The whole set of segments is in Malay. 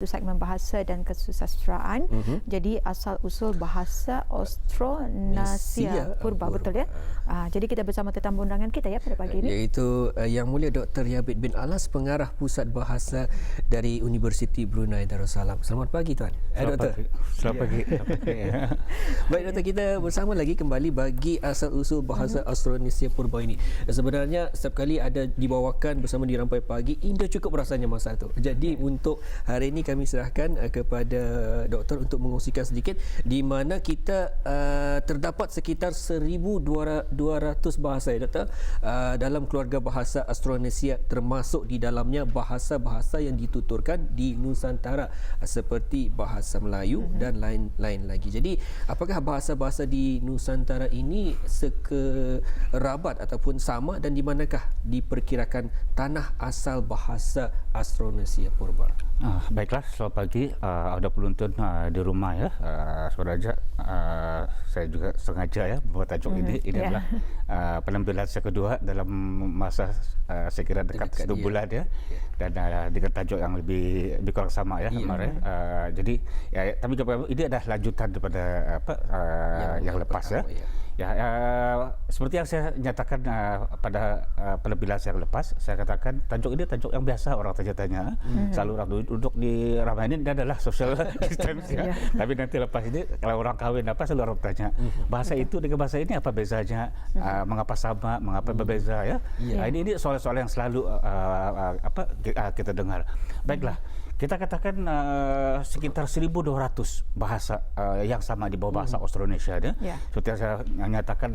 segmen bahasa dan kesusastraan. Jadi asal-usul bahasa Austronesia Purba, betul ya? Jadi kita bersama tetamu undangan kita ya pada pagi ini. Iaitu Yang Mulia Dr. Yabid bin Alas, Pengarah Pusat Bahasa dari Universiti Brunei Darussalam. Selamat pagi tuan. Selamat pagi. Baik doktor, kita bersama lagi kembali bagi asal-usul bahasa Austronesia Purba ini. Sebenarnya setiap kali ada dibawakan bersama di Rampai Pagi, indah cukup rasanya masa tu. Jadi untuk hari ini kami serahkan kepada doktor untuk mengongsikan sedikit di mana kita terdapat sekitar 1,200 bahasa ya doktor dalam keluarga bahasa Austronesia, termasuk di dalamnya bahasa-bahasa yang dituturkan di Nusantara seperti bahasa Melayu dan lain-lain lagi. Jadi apakah bahasa-bahasa di Nusantara ini sekerabat ataupun sama, dan di manakah diperkirakan tanah asal bahasa Austronesia Purba? Baiklah, selamat pagi ada penonton di rumah ya. Saudara, saya juga sengaja ya membuat tajuk ini adalah penampilan saya kedua dalam masa saya kira dekat 1 bulan ya. Dan dengan tajuk yang lebih kurang sama ya kemarin. Jadi ya, tapi ini adalah lanjutan daripada yang lepas ya. Seperti yang saya nyatakan pada penampilan saya lepas, saya katakan tajuk ini tajuk yang biasa orang tanya-tanya. Selalu orang duduk di ramai ini adalah social distance ya. Tapi nanti lepas ini kalau orang kahwin selalu orang tanya bahasa itu dengan bahasa ini apa bezanya, mengapa sama, mengapa berbeza ya. Ini soal-soal yang selalu kita dengar. Baiklah, kita katakan sekitar 1,200 bahasa yang sama di bawah bahasa Austronesia ya. Seperti yang saya nyatakan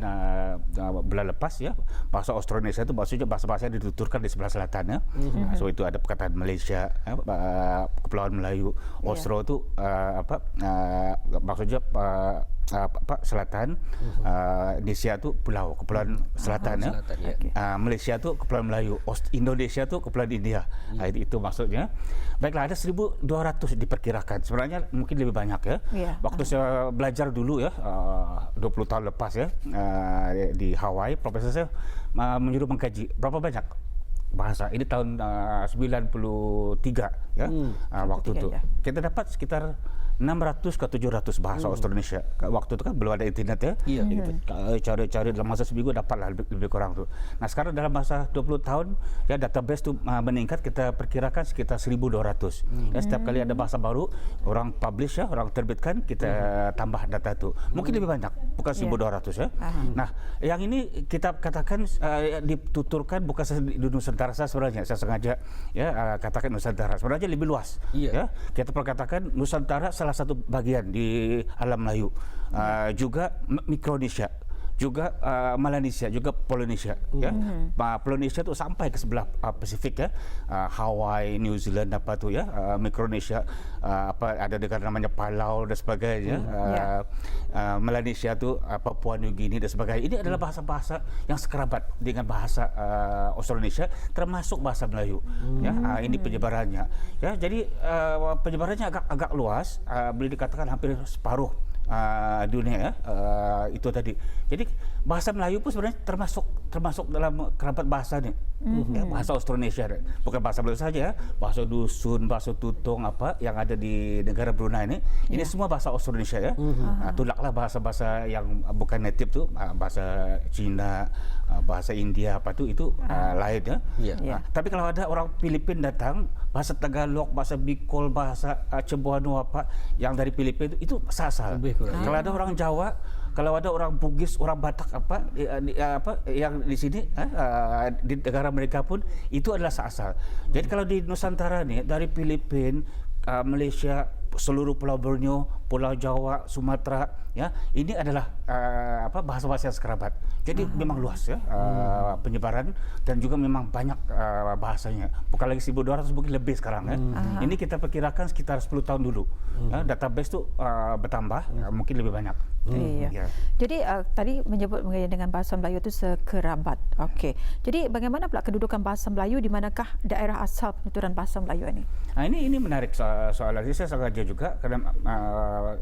bulan lepas ya, bahasa Austronesia itu maksudnya bahasa-bahasa yang dituturkan di sebelah selatan ya. So itu ada perkataan Malaysia, Kepulauan Melayu. Austro itu maksudnya selatan, Indonesia tu pulau, Kepulauan Selatan ya. Malaysia tu Kepulauan Melayu, Indonesia tu Kepulauan India. Itu maksudnya. Baiklah, ada 1,200 diperkirakan. Sebenarnya mungkin lebih banyak ya. Waktu saya belajar dulu ya, 20 tahun lepas ya, di Hawaii, profesor saya menyuruh mengkaji berapa banyak bahasa. Ini tahun 93 ya. Waktu itu kita dapat sekitar 600 ke 700 bahasa Austronesia. Waktu itu kan belum ada internet ya. Cari-cari dalam masa seminggu dapatlah lebih kurang tu. Nah, sekarang dalam masa 20 tahun ya, database tu meningkat, kita perkirakan sekitar 1,200. Ya, setiap kali ada bahasa baru orang publish ya, orang terbitkan, kita tambah data tu. Mungkin lebih banyak, bukan 1,200 ya. Nah, yang ini kita katakan dituturkan bukan di Nusantara sebenarnya. Saya sengaja ya katakan Nusantara. Sebenarnya lebih luas. Ya. Kita perkatakan Nusantara salah satu bagian di alam Melayu, juga Mikronesia, juga Melanesia, juga Polinesia ya. Polinesia itu sampai ke sebelah Pasifik ya, Hawaii, New Zealand apa tu ya, Mikronesia ada negara namanya Palau dan sebagainya. Melanesia tu Papua New Guinea dan sebagainya. Ini adalah bahasa-bahasa yang sekerabat dengan bahasa Austronesia, termasuk bahasa Melayu. Ini penyebarannya ya. Jadi penyebarannya agak luas, boleh dikatakan hampir separuh dunia ya, itu tadi. Jadi bahasa Melayu pun sebenarnya termasuk dalam kerabat bahasa ni. Bahasa Austronesia, bukan bahasa Melayu saja, bahasa dusun, bahasa tutung apa yang ada di negara Brunei ini semua bahasa Austronesia ya. Tulaklah bahasa-bahasa yang bukan native tu, bahasa Cina, bahasa India apa tu, itu lain ya. Tapi kalau ada orang Filipin datang, bahasa Tagalog, bahasa Bicol, bahasa Cebuano apa yang dari Filipin itu asal. Kalau ada orang Jawa, kalau ada orang Bugis, orang Batak yang di sini di negara mereka pun itu adalah asal. Jadi kalau di Nusantara nih, dari Filipina, Malaysia, seluruh Pulau Borneo, Pulau Jawa, Sumatera ya, ini adalah bahasa-bahasa yang sekerabat. Jadi memang luas ya penyebaran, dan juga memang banyak bahasanya. Bukan lagi 1,200, mungkin lebih sekarang ya. Ini kita perkirakan sekitar 10 tahun dulu. Database tu bertambah, mungkin lebih banyak. Jadi tadi menyebut dengan bahasa Melayu itu sekerabat. Okey. Jadi bagaimana pula kedudukan bahasa Melayu, di manakah daerah asal penuturan bahasa Melayu ini? Ini menarik soalan ini. Saya sengaja juga karena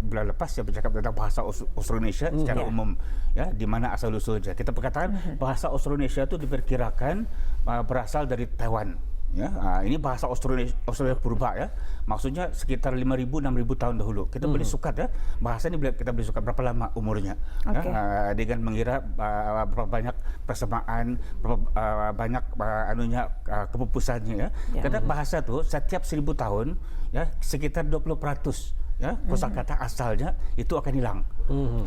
bulan lepas saya bercakap tentang bahasa Austronesia secara umum ya, di mana asal usulnya. Kita perkatakan bahasa Austronesia itu diperkirakan berasal dari Taiwan. Ya, ini bahasa Australia purba ya. Maksudnya sekitar 5.000-6.000 tahun dahulu. Kita boleh sukat ya. Bahasa ini kita boleh sukat berapa lama umurnya. Okay. Ya, dengan mengira berapa banyak persamaan, berapa banyak kepupusannya ya. Karena bahasa tuh setiap 1.000 tahun ya sekitar 20% ya kosakata asalnya itu akan hilang.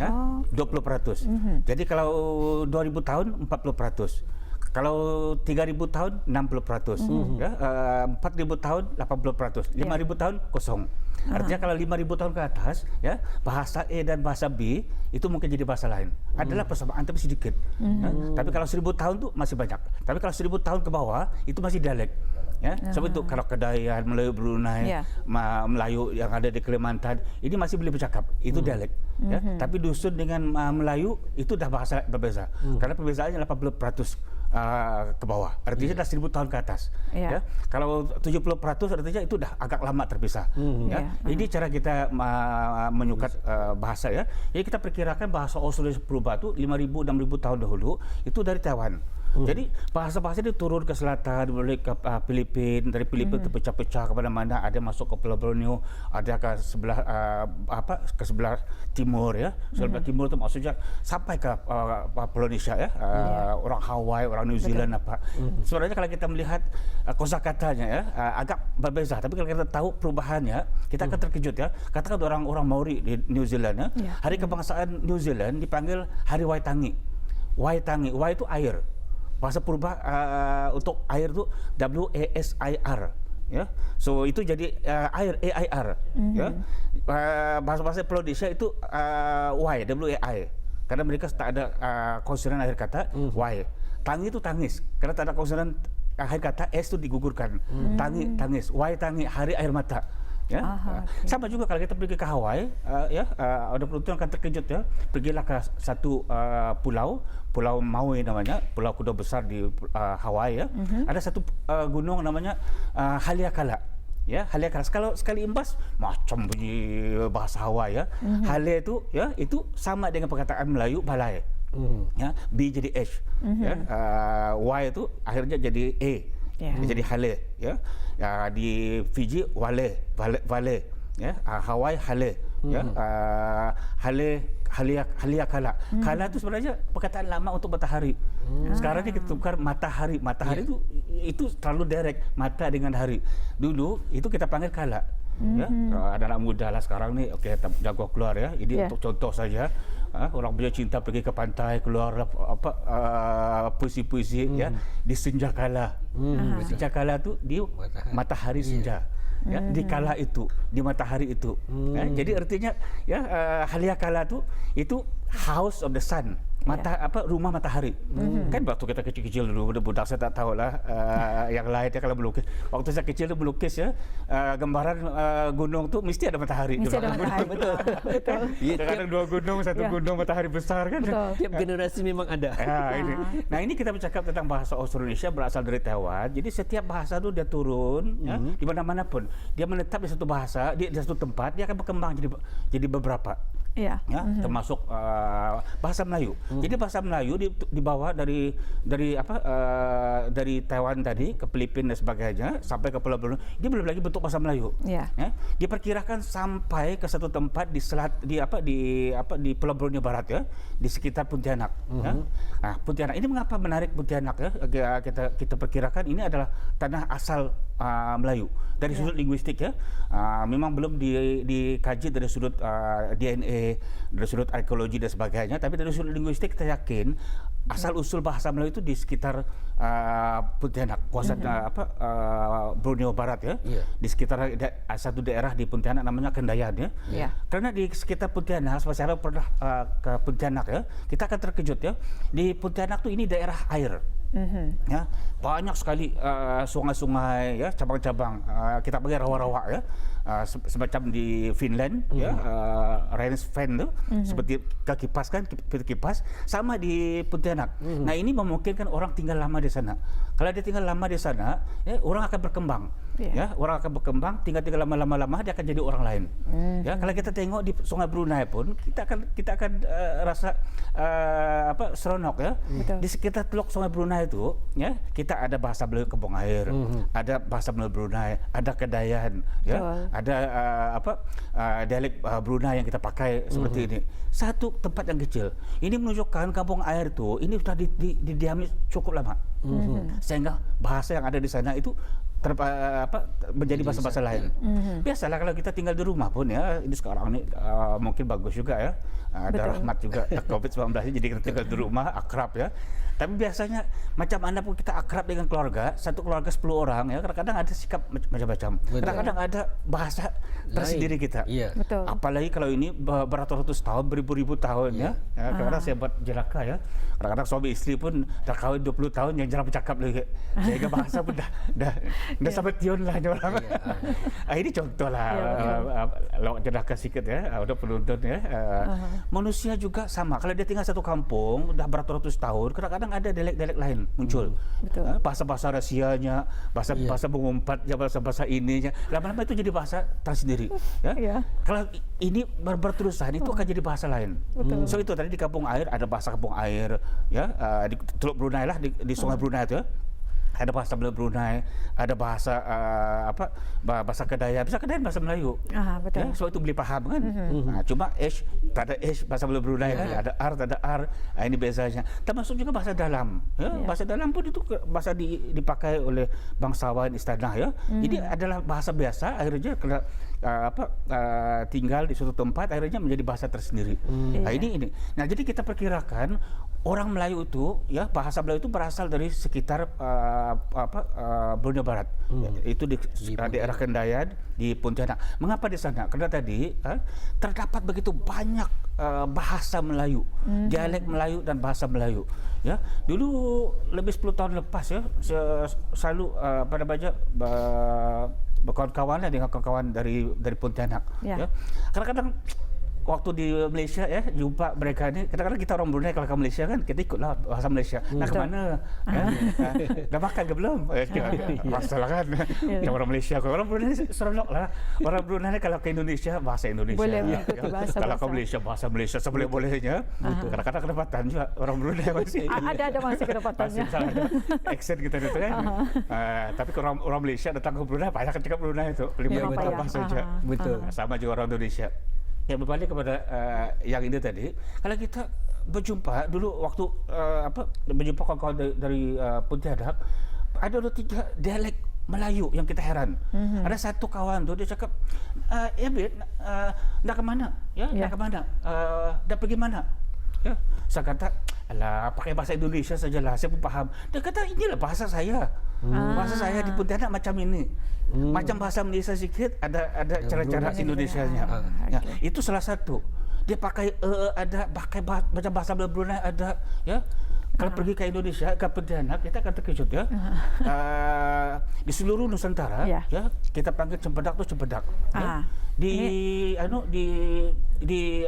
Ya, 20%. Jadi kalau 2.000 tahun 40%. Kalau 3.000 tahun 60%, ya, 4.000 tahun 80%, 5.000 tahun kosong. Artinya kalau 5.000 tahun ke atas, ya bahasa E dan bahasa B itu mungkin jadi bahasa lain. Adalah persamaan tapi sedikit. Ya. Tapi kalau 1.000 tahun itu masih banyak. Tapi kalau 1.000 tahun ke bawah itu masih dialek. Ya, seperti itu kalau Kedayan, Melayu Brunei, Melayu yang ada di Kalimantan, ini masih boleh bercakap. Itu dialek. Ya. Tapi dusun dengan Melayu itu dah bahasa berbeza. Karena perbezaannya 80%. Ke bawah, artinya dah 1.000 tahun ke atas. Ya. Kalau 70% artinya itu dah agak lama terpisah. Ya. Ini cara kita menyukat bahasa ya. Jadi kita perkirakan bahasa Australia purba itu 5.000-6.000 tahun dahulu itu dari Taiwan. Jadi bahasa-bahasa itu turun ke selatan, boleh ke Filipina, dari Filipina terpecah-pecah ke mana-mana, ada masuk ke Pulau Borneo, ada ke sebelah ke sebelah timur ya. Sebelah timur itu maksudnya sampai ke Polynesia ya. Orang Hawaii, orang New Zealand apa. Sebenarnya kalau kita melihat kosakatanya ya agak berbeza, tapi kalau kita tahu perubahannya, kita akan terkejut ya. Katakan orang-orang Maori di New Zealand ya. Hari kebangsaan New Zealand dipanggil Hari Waitangi. Waitangi, Wai itu air. Bahasa purba untuk air itu WASIR ya. So itu jadi air AIR ya. Bahasa-bahasa Polynesia itu Y WAI. Karena mereka tak ada konsonan akhir kata Y. Tangi itu tangis. Karena tak ada konsonan akhir kata S itu digugurkan. Tangi, tangis. Y tangi, hari air mata. Ya, sama juga kalau kita pergi ke Hawaii, ya, ada penonton akan terkejut ya. Pergilah ke satu Pulau Maui namanya, Pulau Kuda Besar di Hawaii ya. Ada satu gunung namanya Haleakala. Ya, Haleakala. Kalau sekali imbas macam bunyi bahasa Hawaii ya. Hale itu ya, itu sama dengan perkataan Melayu balai. Ya, B jadi H. Ya, Y itu akhirnya jadi E. Jadi Hale ya. Di Fiji Vale ya. Hawaii Hale ya. Haleakala. Kala itu sebenarnya perkataan lama untuk matahari. Sekarang ini kita tukar matahari. Matahari itu terlalu direct, mata dengan hari. Dulu itu kita panggil kala. Ya, ada anak muda lah sekarang ni, okey, jago keluar ya. Ini untuk contoh saja. Orang punya cinta pergi ke pantai, keluar puisi-puisi ya di senja kala. Senja kala tu di matahari senja. Ya, di kala itu, di matahari itu. Ya, jadi artinya ya Haleakala itu house of the sun. Rumah matahari. Kan waktu kita kecil-kecil dulu, budak saya tak tahulah yang lain ya kalau melukis. Waktu saya kecil tu melukis ya, gambaran gunung tu mesti ada matahari. Mesti ada matahari, betul. Kadang dua gunung, satu gunung matahari besar kan. Betul. Tiap generasi memang ada. Nah ini kita bercakap tentang bahasa Austronesia berasal dari Taiwan. Jadi setiap bahasa tu dia turun ya, di mana-mana pun. Dia menetap di satu bahasa, di satu tempat, dia akan berkembang jadi beberapa. Ya, termasuk bahasa Melayu. Jadi bahasa Melayu dibawa dari Taiwan tadi ke Filipina dan sebagainya sampai ke Pulau Borneo. Dia belum lagi bentuk bahasa Melayu. Ya, diperkirakan sampai ke satu tempat di Pulau Borneo Barat ya, di sekitar Pontianak. Ya. Nah, Pontianak ini mengapa menarik Pontianak ya? Kita perkirakan ini adalah tanah asal Melayu dari sudut linguistik ya. Memang belum dikaji dari sudut DNA, dari sudut arkeologi dan sebagainya, tapi dari sudut linguistik kita yakin asal usul bahasa Melayu itu di sekitar Pontianak, kawasan Borneo Barat ya. Di sekitar satu daerah di Pontianak namanya Kendayan ya. Karena di sekitar Pontianak, saya pernah ke Pontianak ya, kita akan terkejut ya. Di Pontianak tuh ini daerah air. Ya, banyak sekali sungai-sungai ya, cabang-cabang, kita panggil rawa-rawa ya. semacam di Finland, ya, Rensfan tu, seperti kipas kan, kipas, sama di Pontianak. Nah ini memungkinkan orang tinggal lama di sana. Kalau dia tinggal lama di sana, ya, orang akan berkembang. Ya, orang akan berkembang, tinggal lama-lama dia akan jadi orang lain. Ya, kalau kita tengok di Sungai Brunei pun, kita akan rasa seronok ya. Di sekitar teluk Sungai Brunei itu, ya, kita ada bahasa Melayu Kampung Air, ada bahasa Melayu Brunei, ada Kedayan, ya, ada dialek Brunei yang kita pakai seperti ini. Satu tempat yang kecil. Ini menunjukkan Kampung Air itu ini sudah didiami cukup lama. Sehingga bahasa yang ada di sana itu menjadi bahasa-bahasa lain. Biasalah kalau kita tinggal di rumah pun ya, ini sekarang ini mungkin bagus juga ya. Ada rahmat juga COVID-19 jadi kita tinggal di rumah akrab ya. Tapi biasanya macam mana pun kita akrab dengan keluarga, satu keluarga 10 orang ya, kadang-kadang ada sikap macam-macam. Kadang-kadang ada bahasa tersendiri kita. Apalagi kalau ini beratus-ratus tahun, beribu-ribu tahun ya. Kadang-kadang saya buat jelaka ya. Kadang-kadang suami istri pun dah kahwin 20 tahun yang jarang bercakap lagi. Sehingga bahasa pun dah sampai tion lah orang. Ini contoh lah lawak jelaka sikit ya, udah penonton ya. Manusia juga sama. Kalau dia tinggal satu kampung dah beratus-ratus tahun, kadang-kadang ada dialek-dialek lain muncul. Bahasa-bahasa rahsianya, bahasa pengumpat, bahasa-bahasa ininya. Lama-lama itu jadi bahasa tersendiri. Ya? Kalau ini berterusan itu akan jadi bahasa lain. So itu tadi di Kampung Air ada bahasa Kampung Air, ya, di Teluk Brunei lah, di Sungai Brunei itu ya. Ada bahasa Melayu Brunei, ada bahasa bahasa Kedayan, bahasa Melayu. Ya, so itu boleh faham kan. Cuma tak ada bahasa Melayu Brunei kan, ada tak ada R. Ini bezanya. Termasuk juga bahasa dalam. Ya, bahasa dalam pun itu bahasa dipakai oleh bangsawan istana ya. Ini adalah bahasa biasa. Akhirnya kalau tinggal di suatu tempat, akhirnya menjadi bahasa tersendiri. Ini. Nah jadi kita perkirakan orang Melayu itu, ya, bahasa Melayu itu berasal dari sekitar Brunei Barat. Itu di daerah Kedayan, di Pontianak. Mengapa di sana? Karena tadi terdapat begitu banyak bahasa Melayu, dialek Melayu dan bahasa Melayu. Ya, dulu lebih 10 tahun lepas ya, selalu berkawan-kawan dengan kawan-kawan dari Pontianak. Ya. Kadang-kadang waktu di Malaysia ya, jumpa mereka ni, kadang-kadang kita orang Brunei kalau ke Malaysia kan, kita ikutlah bahasa Malaysia. Nak ke mana? Dah makan ke belum? Masalah kan. Orang Malaysia, orang Brunei seronok lah. Orang Brunei kalau ke Indonesia, bahasa Indonesia. Boleh mengikuti bahasa. Kalau ke Malaysia, bahasa Malaysia seboleh-bolehnya. Kadang-kadang kedapatan juga orang Brunei masih. Ada masih kedapatannya. Masih ada aksen kita itu kan. Tapi kalau orang Malaysia datang ke Brunei, banyak cakap Brunei itu. Lebih bahasa saja. Betul. Sama juga orang Indonesia. Ya, berbalik kepada yang ini tadi, kalau kita berjumpa dulu waktu berjumpa kawan-kawan dari Pontianak, ada 2-3 dialek Melayu yang kita heran. Ada satu kawan tu dia cakap, ya Bet, nak ke mana? Ya, nak ke mana? Dah pergi mana? Ya, saya kata, alah, pakai bahasa Indonesia sajalah, saya pun faham. Dia kata, inilah bahasa saya. Bahasa saya di Pontianak macam ini. Macam bahasa Malaysia sikit, ada cara-cara Indonesianya. Ya, itu salah satu. Dia pakai pakai macam bahasa Brunei ada, ya. Kalau pergi ke Indonesia, ke Pontianak, kita akan terkejut ya. Di seluruh Nusantara, ya, kita panggil cempedak tu cempedak. Ya. Di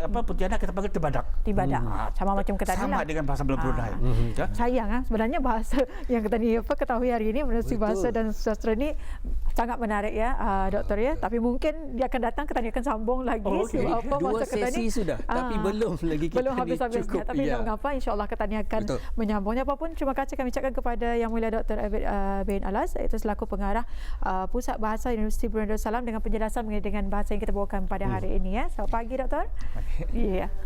Pontianak kita panggil tibadak. Sama macam kata sama dengan bahasa Brunei. Ya? Sayang sebenarnya bahasa yang kita ketahui hari ini, menurut bahasa dan sastra ini sangat menarik ya, Doktor ya. Tapi mungkin dia akan datang, kita akan sambung lagi. Dua sesi sudah, tapi belum lagi kita habis-habisnya. Tapi tak mengapa, insyaAllah kita akan menyambungnya. Apapun, terima kasih kami ucapkan kepada Yang Mulia Dr. Abid bin Alas, itu selaku pengarah Pusat Bahasa Universiti Brunei Darussalam dengan penjelasan mengenai dengan bahasa yang kita bawakan pada hari ini ya. Selamat pagi, Doktor. Ya.